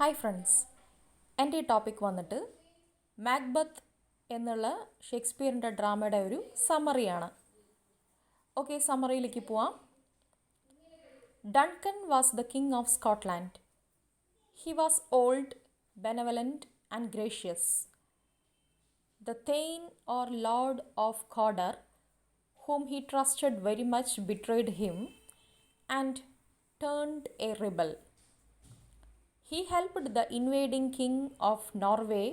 Hi friends, എൻ്റെ ഈ topic വന്നിട്ട് മാക്ബത്ത് എന്നുള്ള ഷേക്സ്പിയറിൻ്റെ ഡ്രാമയുടെ ഒരു സമ്മറിയാണ്. ഓക്കെ, സമ്മറിയിലേക്ക് പോവാം. Duncan was the king of Scotland. He was old, benevolent and gracious. The Thane or Lord of Cawdor, whom he trusted very much, betrayed him and turned a rebel. He helped the invading king of Norway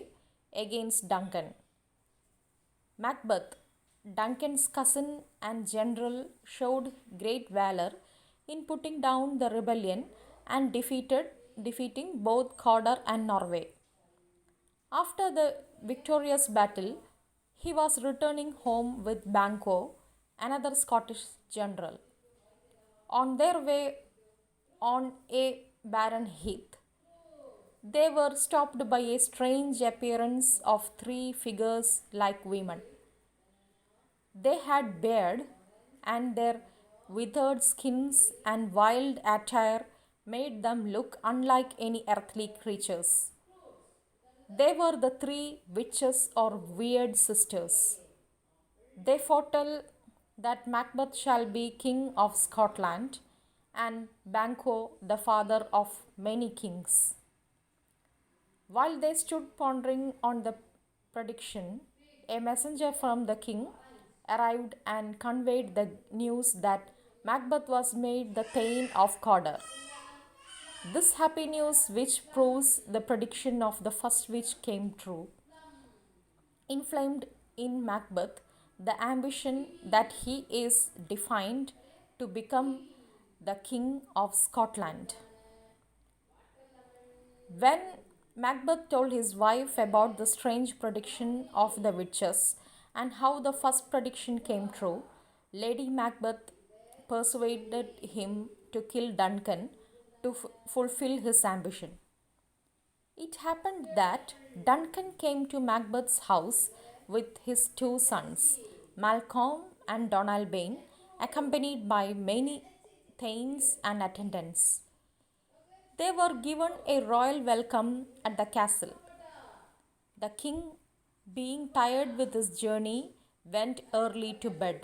against Duncan. Macbeth, Duncan's cousin and general, showed great valor in putting down the rebellion and defeating both Cawdor and Norway. After the victorious battle, he was returning home with Banquo, another Scottish general. On their way on a barren heath, they were stopped by a strange appearance of three figures like women. They had beard, and their withered skins and wild attire made them look unlike any earthly creatures. They were the three witches or weird sisters. They foretell that Macbeth shall be king of Scotland and Banquo the father of many kings. While they stood pondering on the prediction, a messenger from the king arrived and conveyed the news that Macbeth was made the Thane of Cawdor. This happy news, which proves the prediction of the first witch came true, inflamed in Macbeth the ambition that he is defined to become the king of Scotland. When Macbeth told his wife about the strange prediction of the witches and how the first prediction came true, Lady Macbeth persuaded him to kill Duncan to fulfill his ambition. It happened that Duncan came to Macbeth's house with his two sons, Malcolm and Donalbain, accompanied by many thanes and attendants. They were given a royal welcome at the castle. The king, being tired with his journey, went early to bed.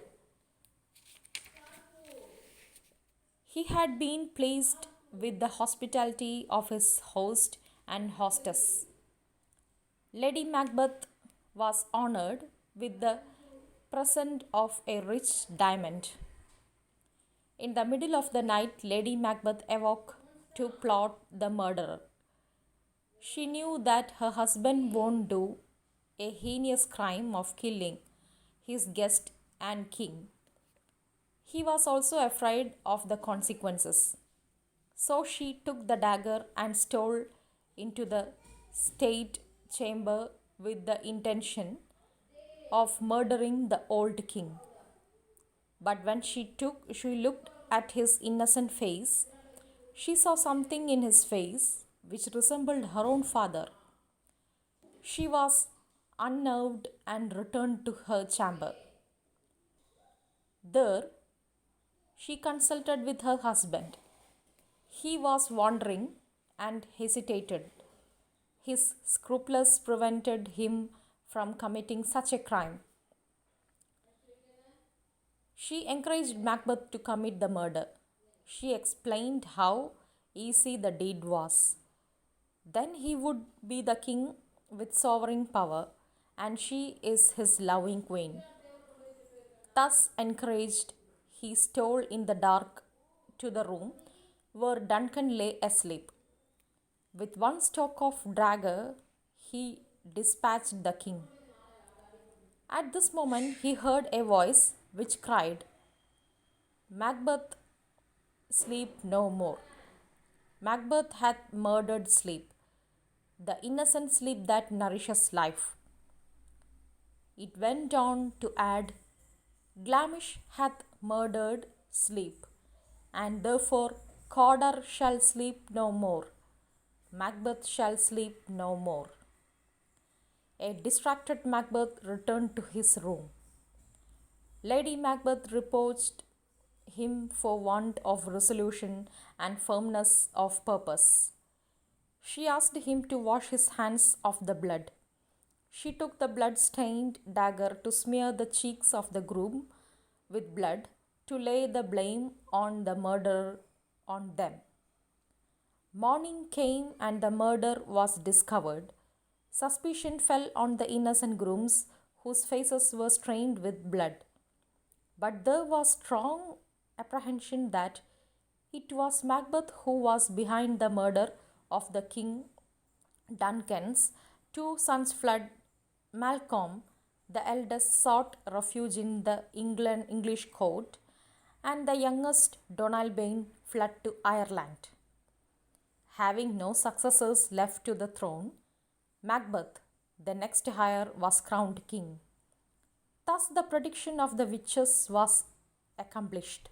He had been pleased with the hospitality of his host and hostess. Lady Macbeth was honored with the present of a rich diamond. In the middle of the night, Lady Macbeth awoke to plot the murder. She knew that her husband won't do a heinous crime of killing his guest and king. He was also afraid of the consequences. So she took the dagger and stole into the state chamber with the intention of murdering the old king. But when she looked at his innocent face, she saw something in his face which resembled her own father. She was unnerved and returned to her chamber. There, she consulted with her husband. He was wondering and hesitated. His scruples prevented him from committing such a crime. She encouraged Macbeth to commit the murder. She explained how easy the deed was. Then he would be the king with sovereign power, and she is his loving queen. Thus encouraged, he stole in the dark to the room where Duncan lay asleep. With one stroke of dagger, he dispatched the king. At this moment, he heard a voice which cried, "Macbeth, sleep no more. Macbeth hath murdered sleep, the innocent sleep that nourishes life." It went on to add, "Glamish hath murdered sleep, and therefore Cawdor shall sleep no more. Macbeth shall sleep no more." A distracted Macbeth returned to his room. Lady Macbeth reproached him for want of resolution and firmness of purpose. She asked him to wash his hands of the blood. She took the blood-stained dagger to smear the cheeks of the groom with blood, to lay the blame on the murderer on them. Morning came and the murder was discovered. Suspicion fell on the innocent grooms whose faces were stained with blood. But there was strong apprehension that it was Macbeth who was behind the murder of the King Duncan's two sons fled. Malcolm, the eldest, sought refuge in the English court, and the youngest, Donalbain, fled to Ireland. Having no successors left to the throne, Macbeth, the next heir, was crowned king. Thus, the prediction of the witches was accomplished.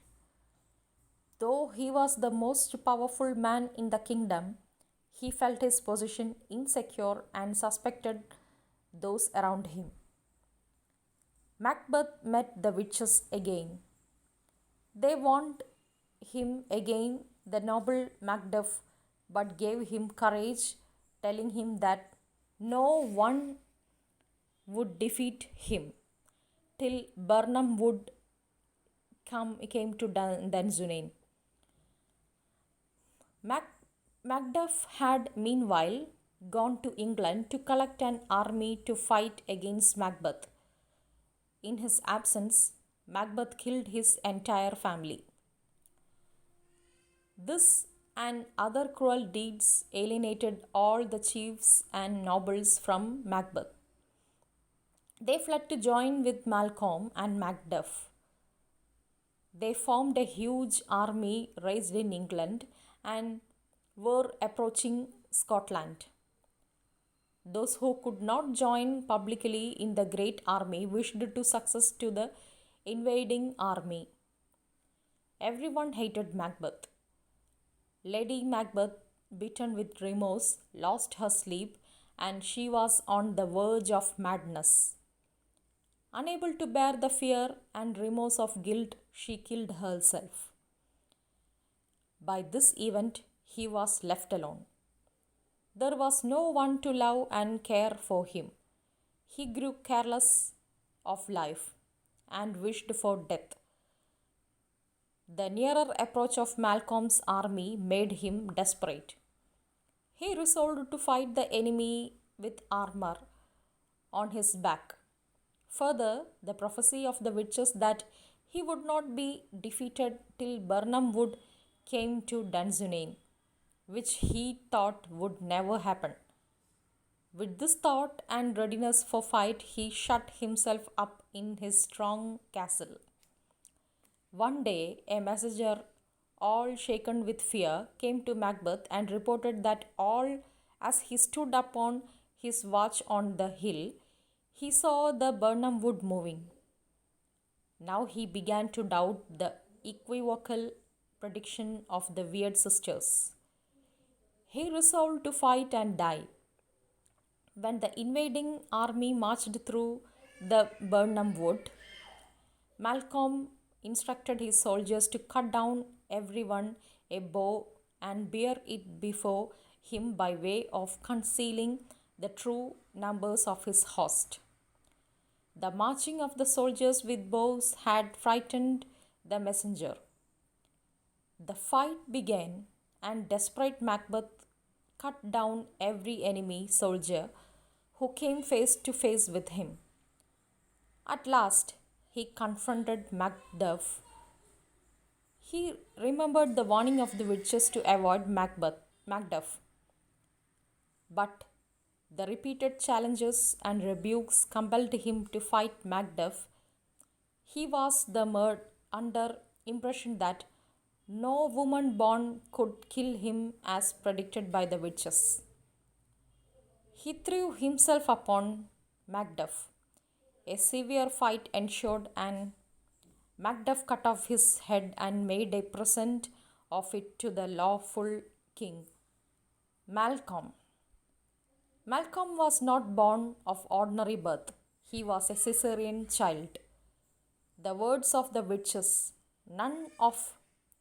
Though he was the most powerful man in the kingdom, he felt his position insecure and suspected those around him. Macbeth met the witches again. They warned him against the noble Macduff, but gave him courage, telling him that no one would defeat him till Burnham Wood came to Dunsinane. Macduff had meanwhile gone to England to collect an army to fight against Macbeth. In his absence, Macbeth killed his entire family. This and other cruel deeds alienated all the chiefs and nobles from Macbeth. They fled to join with Malcolm and Macduff. They formed a huge army raised in England and were approaching Scotland. Those who could not join publicly in the great army wished to success to the invading army. Everyone hated Macbeth. Lady Macbeth, bitten with remorse, lost her sleep, and she was on the verge of madness. Unable to bear the fear and remorse of guilt, she killed herself. By this event, he was left alone. There was no one to love and care for him. He grew careless of life and wished for death. The nearer approach of Malcolm's army made him desperate. He resolved to fight the enemy with armor on his back. Further, the prophecy of the witches that he would not be defeated till Burnham Wood came to Dunsinane, which he thought would never happen. With this thought and readiness for fight, he shut himself up in his strong castle. One day, a messenger, all shaken with fear, came to Macbeth and reported that as he stood upon his watch on the hill, he saw the Burnham Wood moving. Now he began to doubt the equivocal prediction of the weird sisters. He resolved to fight and die. When the invading army marched through the Burnham Wood, Malcolm instructed his soldiers to cut down everyone a bow and bear it before him by way of concealing the true numbers of his host. The marching of the soldiers with bows had frightened the messenger. The fight began, and desperate Macbeth cut down every enemy soldier who came face to face with him. At last, he confronted Macduff. He remembered the warning of the witches to avoid Macduff. But the repeated challenges and rebukes compelled him to fight Macduff. He was under impression that no woman born could kill him as predicted by the witches. He threw himself upon Macduff. A severe fight ensued, and Macduff cut off his head and made a present of it to the lawful king, Malcolm. Malcolm was not born of ordinary birth. He was a Caesarean child. The words of the witches, "None of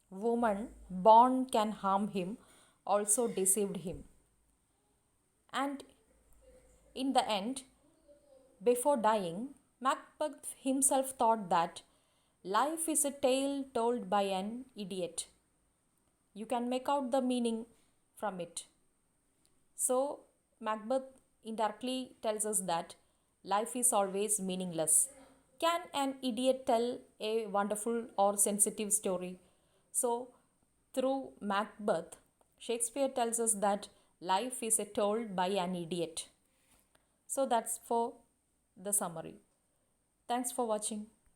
woman born can harm him," also deceived him. And in the end, before dying, Macbeth himself thought that life is a tale told by an idiot. You can make out the meaning from it. So, Macbeth indirectly tells us that life is always meaningless. Can an idiot tell a wonderful or sensitive story? So, through Macbeth, Shakespeare tells us that life is told by an idiot. So, that's for the summary. Thanks for watching.